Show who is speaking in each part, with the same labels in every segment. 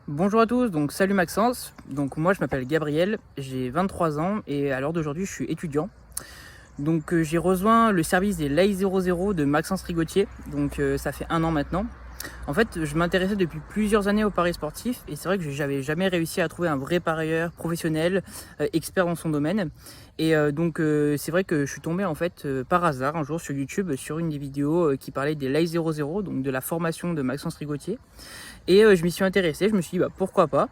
Speaker 1: Bonjour à tous, donc salut Maxence. Donc moi je m'appelle Gabriel, j'ai 23 ans et à l'heure d'aujourd'hui je suis étudiant. Donc j'ai rejoint le service des Lay 00 de Maxence Rigotier, donc ça fait 1 an maintenant. En fait, je m'intéressais depuis plusieurs années au paris sportif et c'est vrai que j'avais jamais réussi à trouver un vrai parieur professionnel, expert dans son domaine. Et c'est vrai que je suis tombé en fait par hasard un jour sur YouTube sur une des vidéos qui parlait des Lay 00, donc de la formation de Maxence Rigotier. Et je m'y suis intéressé, je me suis dit pourquoi pas.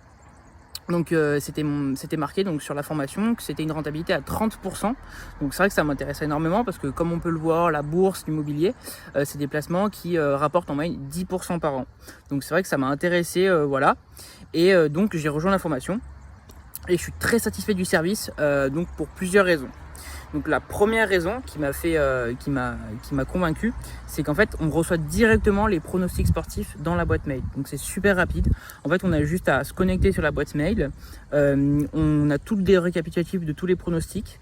Speaker 1: Donc c'était marqué donc, sur la formation que c'était une rentabilité à 30%. Donc c'est vrai que ça m'intéresse énormément parce que comme on peut le voir, la bourse, l'immobilier, c'est des placements qui rapportent en moyenne 10% par an. Donc c'est vrai que ça m'a intéressé, voilà. Et donc j'ai rejoint la formation et je suis très satisfait du service donc pour plusieurs raisons. Donc la première raison qui m'a convaincu, c'est qu'en fait on reçoit directement les pronostics sportifs dans la boîte mail. Donc c'est super rapide. En fait on a juste à se connecter sur la boîte mail. On a toutes les récapitulatifs de tous les pronostics,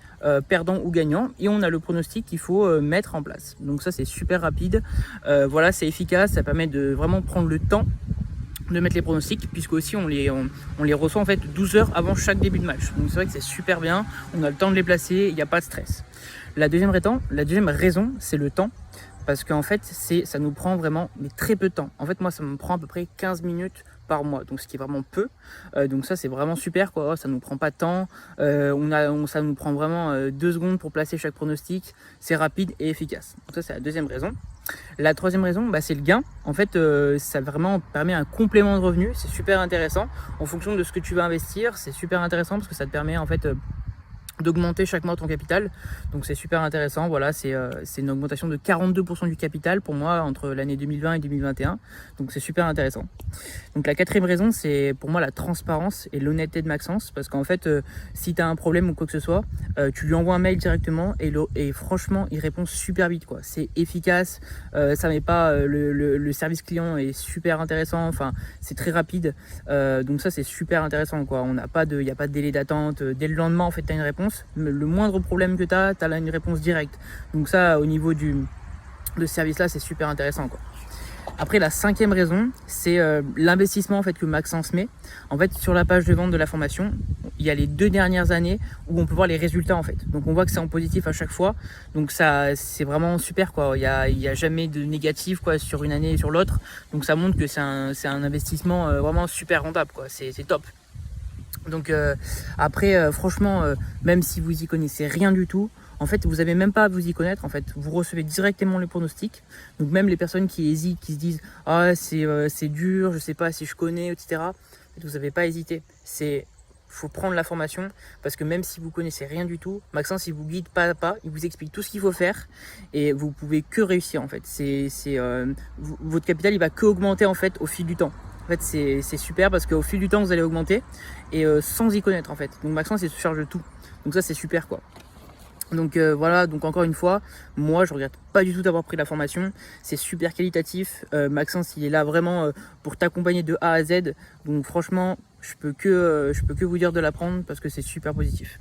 Speaker 1: perdants ou gagnants, et on a le pronostic qu'il faut mettre en place. Donc ça c'est super rapide. Voilà, c'est efficace, ça permet de vraiment prendre le temps de mettre les pronostics, puisque aussi on les reçoit en fait 12 heures avant chaque début de match. Donc c'est vrai que c'est super bien, on a le temps de les placer, il n'y a pas de stress. La deuxième raison, c'est le temps, parce qu'en fait ça nous prend vraiment mais très peu de temps. En fait moi ça me prend à peu près 15 minutes par mois, donc ce qui est vraiment peu. Donc ça c'est vraiment super quoi, ça nous prend pas de temps, ça nous prend vraiment 2 secondes pour placer chaque pronostic, c'est rapide et efficace. Donc ça c'est la deuxième raison. La troisième raison, c'est le gain. En fait, ça vraiment permet un complément de revenu. C'est super intéressant. En fonction de ce que tu vas investir, c'est super intéressant parce que ça te permet en fait d'augmenter chaque mois ton capital. Donc c'est super intéressant. Voilà, c'est une augmentation de 42% du capital pour moi entre l'année 2020 et 2021. Donc c'est super intéressant. Donc la quatrième raison, c'est pour moi la transparence et l'honnêteté de Maxence, parce qu'en fait si tu as un problème ou quoi que ce soit, tu lui envoies un mail directement et franchement il répond super vite quoi. C'est efficace, ça met pas le service client est super intéressant, enfin c'est très rapide. Donc ça c'est super intéressant quoi. Il n'y a pas de délai d'attente, dès le lendemain en fait tu as une réponse. Le moindre problème que tu as là une réponse directe. Donc ça au niveau de ce service là c'est super intéressant quoi. Après la cinquième raison, c'est l'investissement en fait que Maxence met. En fait sur la page de vente de la formation, il y a les 2 dernières années où on peut voir les résultats en fait. Donc on voit que c'est en positif à chaque fois. Donc ça c'est vraiment super quoi. Il y a jamais de négatif quoi sur une année et sur l'autre. Donc ça montre que c'est un investissement vraiment super rentable quoi. C'est top. Donc après franchement même si vous y connaissez rien du tout, en fait vous n'avez même pas à vous y connaître, en fait vous recevez directement le pronostic. Donc même les personnes qui hésitent, qui se disent ah c'est dur, je sais pas si je connais, etc. En fait, vous n'avez pas à hésiter. Faut prendre la formation, parce que même si vous connaissez rien du tout, Maxence il vous guide pas à pas, il vous explique tout ce qu'il faut faire et vous pouvez que réussir en fait. Votre capital il va que augmenter en fait au fil du temps. En fait c'est super parce qu'au fil du temps vous allez augmenter et sans y connaître en fait. Donc Maxence il se charge de tout. Donc ça c'est super quoi. Donc voilà, donc encore une fois, moi je regrette pas du tout d'avoir pris la formation, c'est super qualitatif, Maxence il est là vraiment pour t'accompagner de A à Z, donc franchement je peux que vous dire de la prendre parce que c'est super positif.